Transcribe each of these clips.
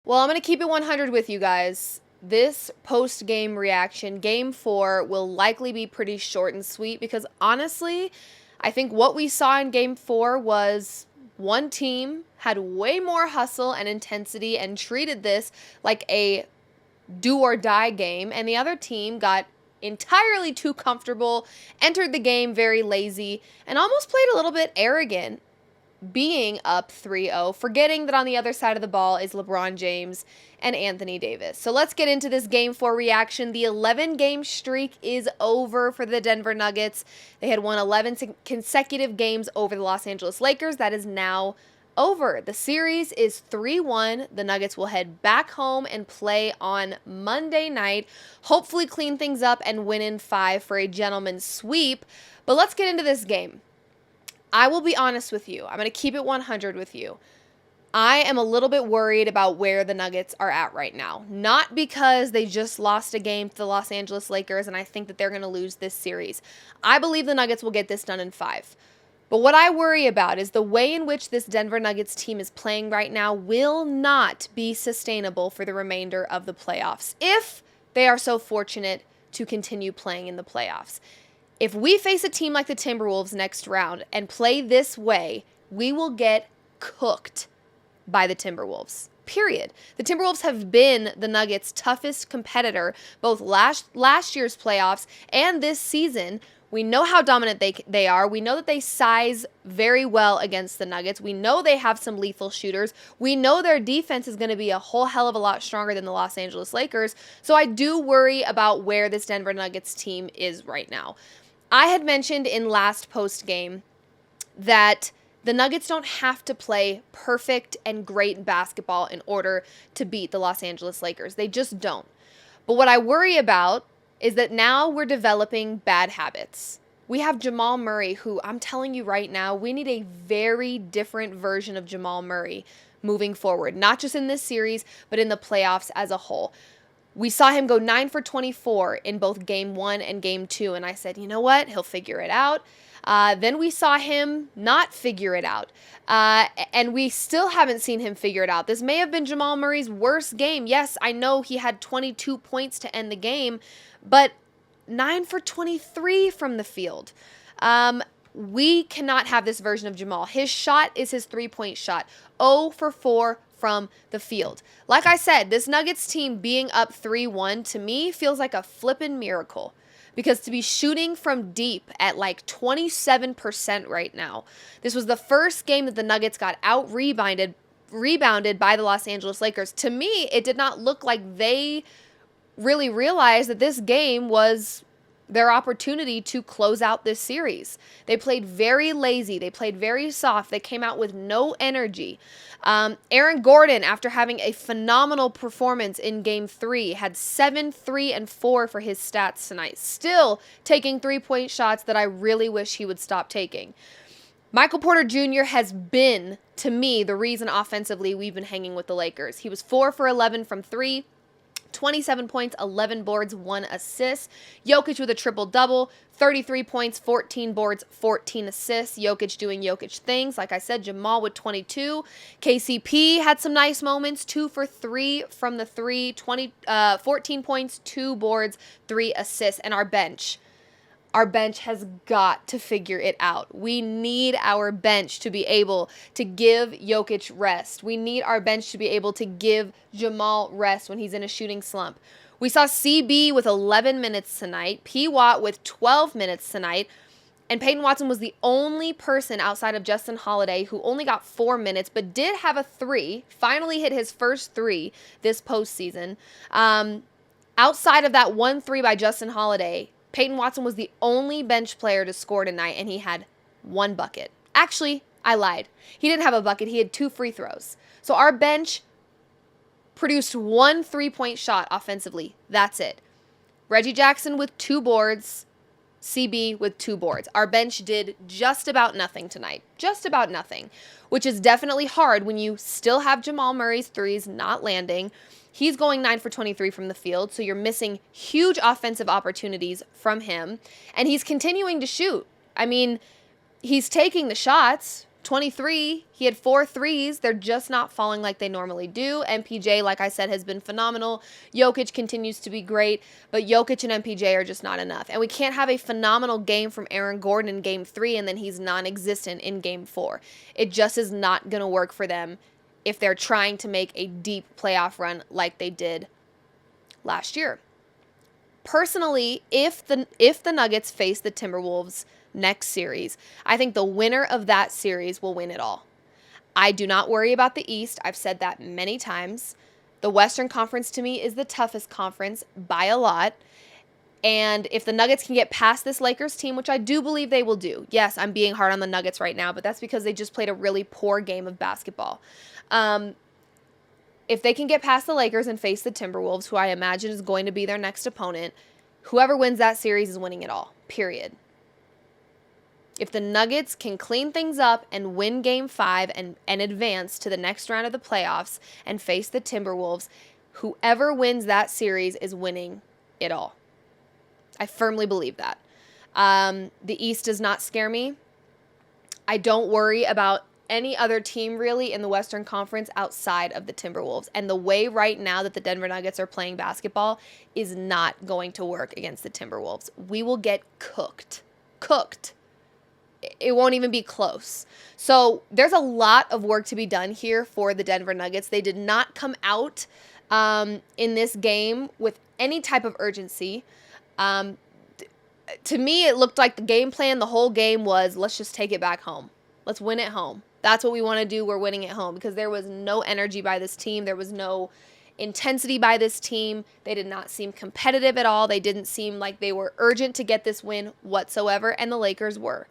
Well, I'm going to keep it 100 with you guys. This post-game reaction, game 4, will likely be pretty short and sweet because honestly, I think what we saw in game 4 was one team had way more hustle and intensity and treated this like a do or die game, and the other team got entirely too comfortable, entered the game very lazy, and almost played a little bit arrogant, being up 3-0, forgetting that on the other side of the ball is LeBron James and Anthony Davis. So let's get into this game 4 reaction. The 11-game streak is over for the Denver Nuggets. They had won 11 consecutive games over the Los Angeles Lakers. That is now over. The series is 3-1. The Nuggets will head back home and play on Monday night. Hopefully clean things up and win in 5 for a gentleman's sweep. But let's get into this game. I will be honest with you. I'm going to keep it 100 with you. I am a little bit worried about where the Nuggets are at right now. Not because they just lost a game to the Los Angeles Lakers and I think that they're going to lose this series. I believe the Nuggets will get this done in 5. But what I worry about is the way in which this Denver Nuggets team is playing right now will not be sustainable for the remainder of the playoffs, if they are so fortunate to continue playing in the playoffs. If we face a team like the Timberwolves next round and play this way, we will get cooked by the Timberwolves. Period. The Timberwolves have been the Nuggets' toughest competitor both last year's playoffs and this season. We know how dominant they are. We know that they size very well against the Nuggets. We know they have some lethal shooters. We know their defense is going to be a whole hell of a lot stronger than the Los Angeles Lakers. So I do worry about where this Denver Nuggets team is right now. I had mentioned in last post game that the Nuggets don't have to play perfect and great basketball in order to beat the Los Angeles Lakers. They just don't. But what I worry about is that now we're developing bad habits. We have Jamal Murray, who I'm telling you right now, we need a very different version of Jamal Murray moving forward, not just in this series, but in the playoffs as a whole. We saw him go 9 for 24 in both game 1 and game 2, and I said, you know what? He'll figure it out. Then we saw him not figure it out, and we still haven't seen him figure it out. This may have been Jamal Murray's worst game. Yes, I know he had 22 points to end the game, but 9 for 23 from the field. We cannot have this version of Jamal. His shot is his three-point shot. 0 for 4 from the field. Like I said, this Nuggets team being up 3-1 to me feels like a flippin' miracle. Because to be shooting from deep at like 27% right now, this was the first game that the Nuggets got rebounded by the Los Angeles Lakers. To me, it did not look like they really realized that this game was their opportunity to close out this series. They played very lazy. They played very soft. They came out with no energy. Aaron Gordon, after having a phenomenal performance in Game 3, had 7, 3, and 4 for his stats tonight. Still taking three-point shots that I really wish he would stop taking. Michael Porter Jr. has been, to me, the reason offensively we've been hanging with the Lakers. He was 4 for 11 from 3. 27 points, 11 boards, 1 assist. Jokic with a triple-double, 33 points, 14 boards, 14 assists. Jokic doing Jokic things. Like I said, Jamal with 22. KCP had some nice moments, 2 for 3 from the 3, 14 points, 2 boards, 3 assists. And our bench has got to figure it out. We need our bench to be able to give Jokic rest. We need our bench to be able to give Jamal rest when he's in a shooting slump. We saw CB with 11 minutes tonight, P. Watt with 12 minutes tonight, and Peyton Watson was the only person outside of Justin Holiday who only got 4 minutes, but did have a 3, finally hit his first 3 this postseason. Outside of that 1 3 by Justin Holiday, Peyton Watson was the only bench player to score tonight, and he had 1 bucket. Actually, I lied. He didn't have a bucket. He had 2 free throws. So our bench produced 1 3-point shot offensively. That's it. Reggie Jackson with 2 boards. CB with 2 boards. Our bench did just about nothing tonight. Just about nothing, which is definitely hard when you still have Jamal Murray's threes not landing. He's going 9 for 23 from the field, so you're missing huge offensive opportunities from him. And he's continuing to shoot. I mean, he's taking the shots, 23, he had 4 threes. They're just not falling like they normally do. MPJ, like I said, has been phenomenal. Jokic continues to be great, but Jokic and MPJ are just not enough. And we can't have a phenomenal game from Aaron Gordon in game 3 and then he's non-existent in game 4. It just is not going to work for them if they're trying to make a deep playoff run like they did last year. Personally, if the Nuggets face the Timberwolves next series, I think the winner of that series will win it all. I do not worry about the East. I've said that many times. The Western Conference to me is the toughest conference by a lot. And if the Nuggets can get past this Lakers team, which I do believe they will do. Yes, I'm being hard on the Nuggets right now, but that's because they just played a really poor game of basketball. If they can get past the Lakers and face the Timberwolves, who I imagine is going to be their next opponent, whoever wins that series is winning it all, period. If the Nuggets can clean things up and win Game 5 and advance to the next round of the playoffs and face the Timberwolves, whoever wins that series is winning it all. I firmly believe that. The East does not scare me. I don't worry about any other team really in the Western Conference outside of the Timberwolves. And the way right now that the Denver Nuggets are playing basketball is not going to work against the Timberwolves. We will get cooked. Cooked. It won't even be close. So there's a lot of work to be done here for the Denver Nuggets. They did not come out in this game with any type of urgency. To me, it looked like the game plan the whole game was, let's just take it back home. Let's win at home. That's what we want to do. We're winning at home, because there was no energy by this team. There was no intensity by this team. They did not seem competitive at all. They didn't seem like they were urgent to get this win whatsoever, and the Lakers were.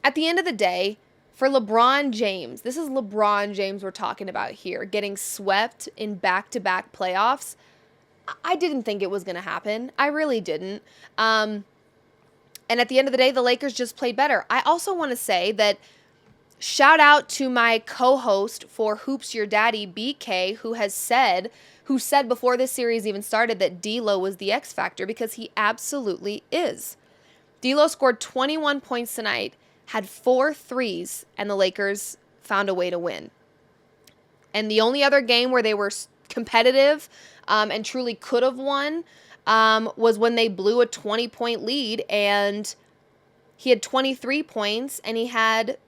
At the end of the day, for LeBron James, this is LeBron James we're talking about here, getting swept in back-to-back playoffs. I didn't think it was going to happen. I really didn't. And at the end of the day, the Lakers just played better. I also want to say that shout out to my co-host for Hoops Your Daddy, BK, who said before this series even started that D'Lo was the X factor, because he absolutely is. D'Lo scored 21 points tonight, had 4 threes, and the Lakers found a way to win. And the only other game where they were competitive and truly could have won was when they blew a 20-point lead, and he had 23 points and he had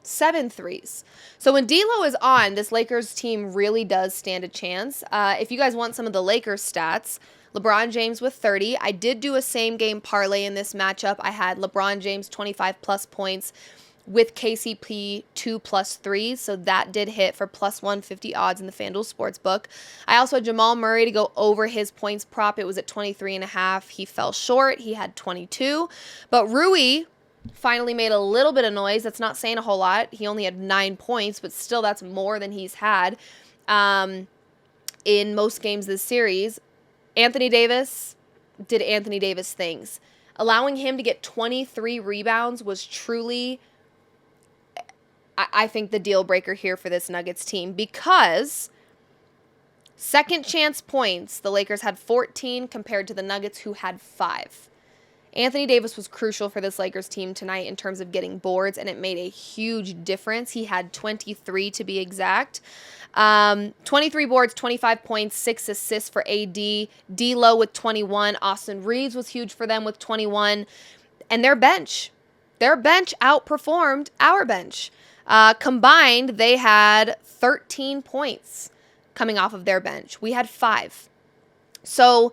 7 threes. So when D'Lo is on, this Lakers team really does stand a chance. If you guys want some of the Lakers stats, LeBron James with 30. I did do a same game parlay in this matchup. I had LeBron James 25 plus points with KCP 2+ threes, so that did hit for plus 150 odds in the FanDuel Sportsbook. I also had Jamal Murray to go over his points prop. It was at 23.5. He fell short. He had 22. But Rui finally made a little bit of noise. That's not saying a whole lot. He only had 9 points, but still that's more than he's had in most games this series. Anthony Davis did Anthony Davis things. Allowing him to get 23 rebounds was truly, I think, the deal breaker here for this Nuggets team, because second chance points, the Lakers had 14 compared to the Nuggets, who had 5. Anthony Davis was crucial for this Lakers team tonight in terms of getting boards, and it made a huge difference. He had 23 to be exact. 23 boards, 25 points, 6 assists for AD. D'Lo with 21. Austin Reeves was huge for them with 21. And their bench outperformed our bench. Combined, they had 13 points coming off of their bench. We had 5. So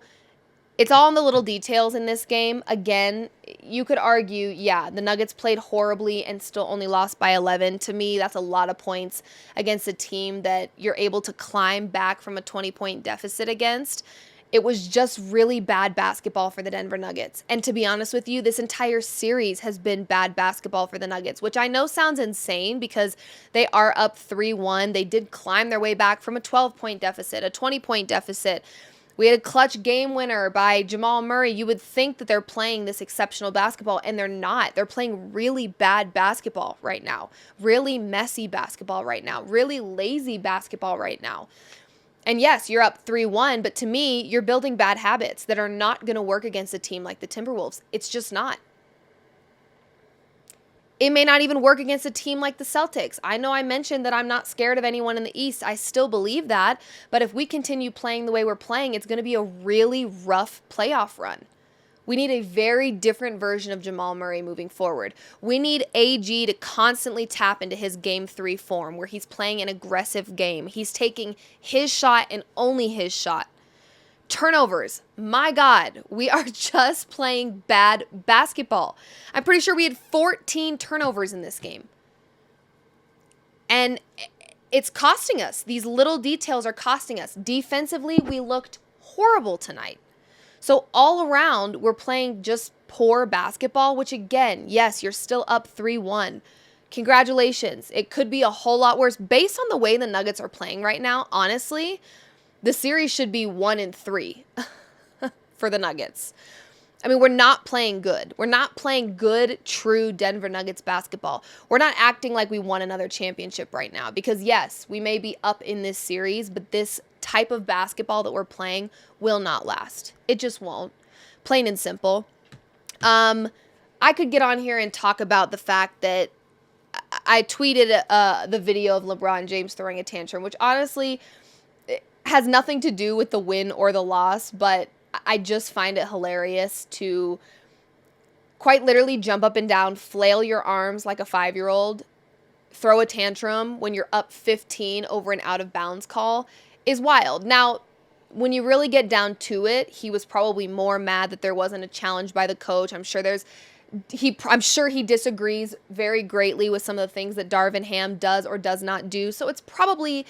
it's all in the little details in this game. Again, you could argue, yeah, the Nuggets played horribly and still only lost by 11. To me, that's a lot of points against a team that you're able to climb back from a 20-point deficit against. It was just really bad basketball for the Denver Nuggets. And to be honest with you, this entire series has been bad basketball for the Nuggets, which I know sounds insane because they are up 3-1. They did climb their way back from a 12-point deficit, a 20-point deficit. We had a clutch game winner by Jamal Murray. You would think that they're playing this exceptional basketball, and they're not. They're playing really bad basketball right now, really messy basketball right now, really lazy basketball right now. And yes, you're up 3-1, but to me, you're building bad habits that are not going to work against a team like the Timberwolves. It's just not. It may not even work against a team like the Celtics. I know I mentioned that I'm not scared of anyone in the East. I still believe that. But if we continue playing the way we're playing, it's going to be a really rough playoff run. We need a very different version of Jamal Murray moving forward. We need AG to constantly tap into his game 3 form where he's playing an aggressive game. He's taking his shot and only his shot. Turnovers. My God, we are just playing bad basketball. I'm pretty sure we had 14 turnovers in this game. And it's costing us. These little details are costing us. Defensively, we looked horrible tonight. So all around, we're playing just poor basketball, which again, yes, you're still up 3-1. Congratulations. It could be a whole lot worse. Based on the way the Nuggets are playing right now, honestly, the series should be 1-3 for the Nuggets. I mean, we're not playing good. We're not playing good, true Denver Nuggets basketball. We're not acting like we won another championship right now because, yes, we may be up in this series, but this type of basketball that we're playing will not last. It just won't. Plain and simple. I could get on here and talk about the fact that I tweeted the video of LeBron James throwing a tantrum, which honestly has nothing to do with the win or the loss, but I just find it hilarious to quite literally jump up and down, flail your arms like a 5-year-old, throw a tantrum when you're up 15 over an out of bounds call is wild. Now, when you really get down to it, he was probably more mad that there wasn't a challenge by the coach. I'm sure he disagrees very greatly with some of the things that Darvin Ham does or does not do. So it's probably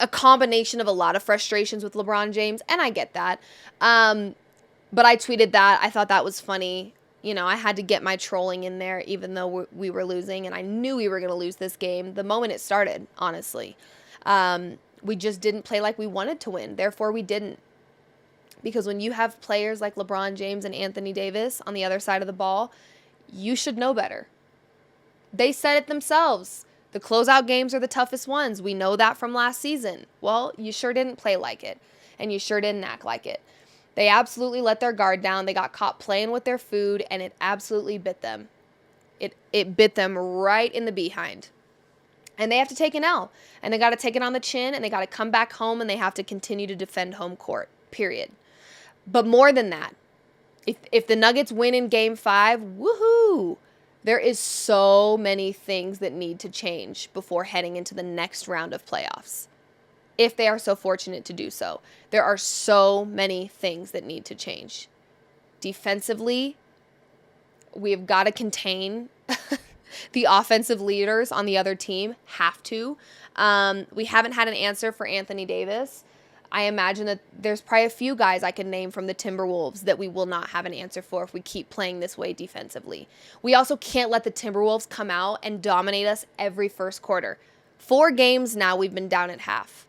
a combination of a lot of frustrations with LeBron James, and I get that. But I tweeted that. I thought that was funny. You know, I had to get my trolling in there, even though we were losing, and I knew we were going to lose this game the moment it started, honestly. We just didn't play like we wanted to win. Therefore, we didn't. Because when you have players like LeBron James and Anthony Davis on the other side of the ball, you should know better. They said it themselves. The closeout games are the toughest ones. We know that from last season. Well, you sure didn't play like it, and you sure didn't act like it. They absolutely let their guard down. They got caught playing with their food, and it absolutely bit them. It bit them right in the behind. And they have to take an L, and they got to take it on the chin, and they got to come back home, and they have to continue to defend home court, period. But more than that, if the Nuggets win in Game 5, woohoo! There is so many things that need to change before heading into the next round of playoffs. If they are so fortunate to do so. There are so many things that need to change. Defensively, we've got to contain the offensive leaders on the other team. Have to. We haven't had an answer for Anthony Davis. I imagine that there's probably a few guys I can name from the Timberwolves that we will not have an answer for if we keep playing this way defensively. We also can't let the Timberwolves come out and dominate us every first quarter. 4 games now we've been down at half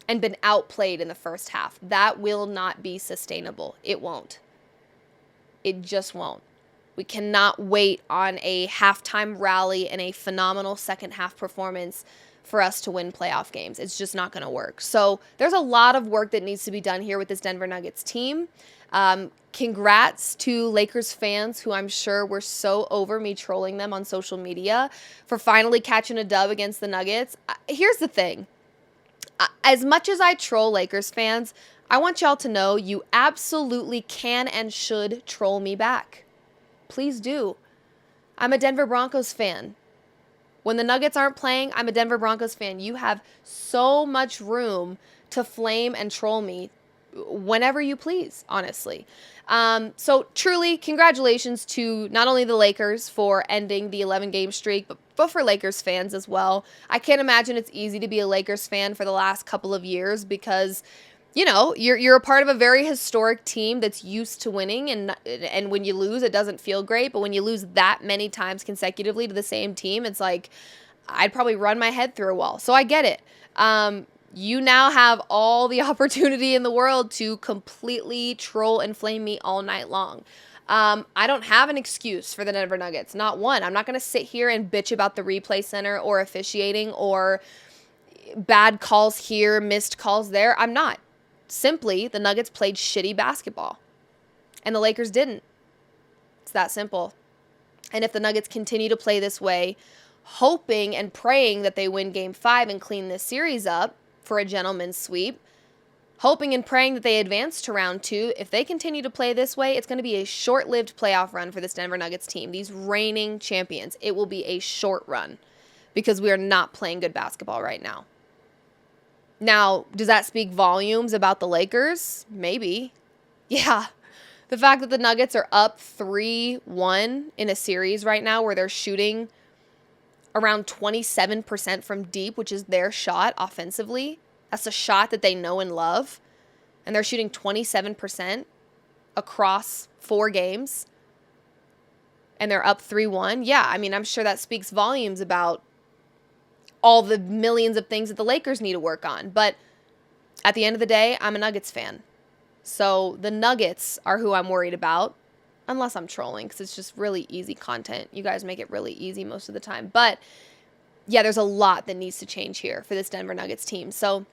and been outplayed in the first half. That will not be sustainable. It won't. It just won't. We cannot wait on a halftime rally and a phenomenal second half performance for us to win playoff games. It's just not going to work. So there's a lot of work that needs to be done here with this Denver Nuggets team. Congrats to Lakers fans who I'm sure were so over me trolling them on social media for finally catching a dub against the Nuggets. Here's the thing. As much as I troll Lakers fans, I want y'all to know you absolutely can and should troll me back. Please do. I'm a Denver Broncos fan. When the Nuggets aren't playing, I'm a Denver Broncos fan. You have so much room to flame and troll me whenever you please, honestly. So truly, congratulations to not only the Lakers for ending the 11-game streak, but for Lakers fans as well. I can't imagine it's easy to be a Lakers fan for the last couple of years because, you know, you're a part of a very historic team that's used to winning, and when you lose, it doesn't feel great. But when you lose that many times consecutively to the same team, it's like I'd probably run my head through a wall. So I get it. You now have all the opportunity in the world to completely troll and flame me all night long. I don't have an excuse for the Denver Nuggets, not one. I'm not going to sit here and bitch about the replay center or officiating or bad calls here, missed calls there. I'm not. Simply, the Nuggets played shitty basketball, and the Lakers didn't. It's that simple. And if the Nuggets continue to play this way, hoping and praying that they win game 5 and clean this series up for a gentleman's sweep, hoping and praying that they advance to round 2, if they continue to play this way, it's going to be a short-lived playoff run for this Denver Nuggets team. These reigning champions, it will be a short run because we are not playing good basketball right now. Now, does that speak volumes about the Lakers? Maybe. Yeah. The fact that the Nuggets are up 3-1 in a series right now where they're shooting around 27% from deep, which is their shot offensively. That's a shot that they know and love. And they're shooting 27% across 4 games. And they're up 3-1. Yeah, I mean, I'm sure that speaks volumes about all the millions of things that the Lakers need to work on. But at the end of the day, I'm a Nuggets fan. So the Nuggets are who I'm worried about. Unless I'm trolling, because it's just really easy content. You guys make it really easy most of the time. But yeah, there's a lot that needs to change here for this Denver Nuggets team. So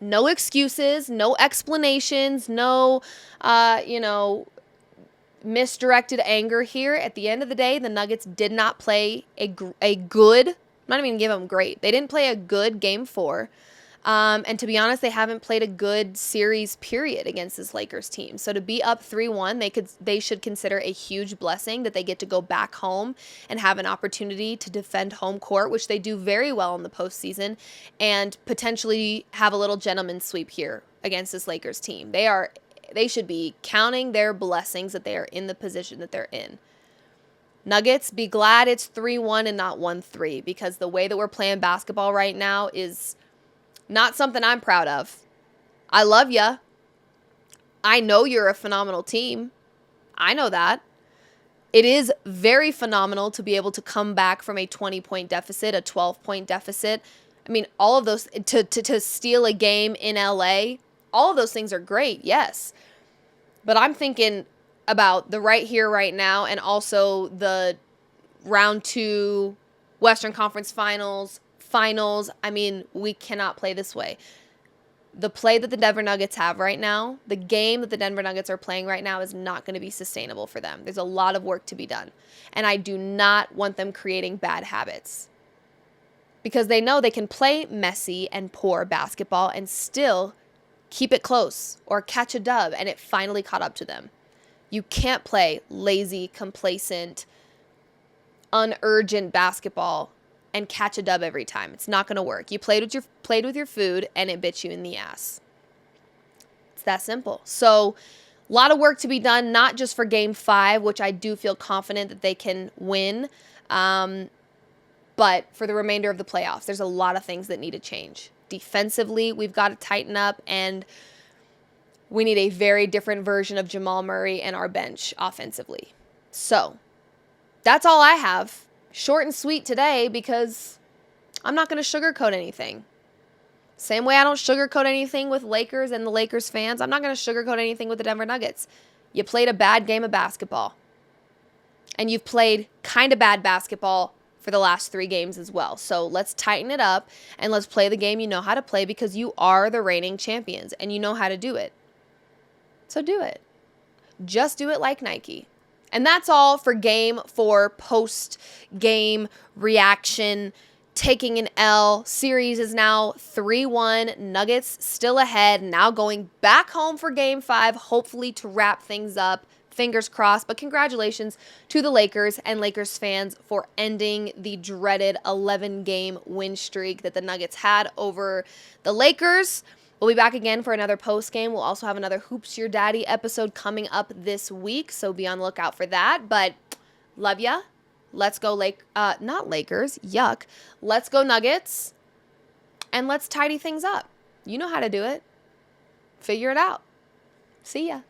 no excuses, no explanations, no, misdirected anger here. At the end of the day, the Nuggets did not play a good, I'm not even going to give them great. They didn't play a good game 4. And to be honest, they haven't played a good series period against this Lakers team. So to be up 3-1, they should consider a huge blessing that they get to go back home and have an opportunity to defend home court, which they do very well in the postseason, and potentially have a little gentleman's sweep here against this Lakers team. They should be counting their blessings that they are in the position that they're in. Nuggets, be glad it's 3-1 and not 1-3, because the way that we're playing basketball right now is not something I'm proud of. I love ya. I know you're a phenomenal team. I know that. It is very phenomenal to be able to come back from a 20-point deficit, a 12-point deficit. I mean, all of those, to steal a game in LA, all of those things are great, yes. But I'm thinking about the right here, right now, and also the round 2 Western Conference Finals. I mean, we cannot play this way. The play that the Denver Nuggets have right now, the game that the Denver Nuggets are playing right now is not going to be sustainable for them. There's a lot of work to be done. And I do not want them creating bad habits. Because they know they can play messy and poor basketball and still keep it close or catch a dub, and it finally caught up to them. You can't play lazy, complacent, unurgent basketball and catch a dub every time. It's not going to work. You played with your food, and it bit you in the ass. It's that simple. So a lot of work to be done, not just for game 5, which I do feel confident that they can win, but for the remainder of the playoffs. There's a lot of things that need to change. Defensively, we've got to tighten up, and we need a very different version of Jamal Murray and our bench offensively. So that's all I have. Short and sweet today, because I'm not going to sugarcoat anything. Same way I don't sugarcoat anything with Lakers and the Lakers fans, I'm not going to sugarcoat anything with the Denver Nuggets. You played a bad game of basketball. And you've played kind of bad basketball for the last 3 games as well. So let's tighten it up and let's play the game you know how to play, because you are the reigning champions and you know how to do it. So do it. Just do it like Nike. And that's all for game 4 post-game reaction. Taking an L. Series is now 3-1. Nuggets still ahead. Now going back home for game 5, hopefully to wrap things up. Fingers crossed. But congratulations to the Lakers and Lakers fans for ending the dreaded 11-game win streak that the Nuggets had over the Lakers. We'll be back again for another post game. We'll also have another Hoops Your Daddy episode coming up this week, so be on the lookout for that. But love ya. Let's go not Lakers. Yuck. Let's go Nuggets. And let's tidy things up. You know how to do it. Figure it out. See ya.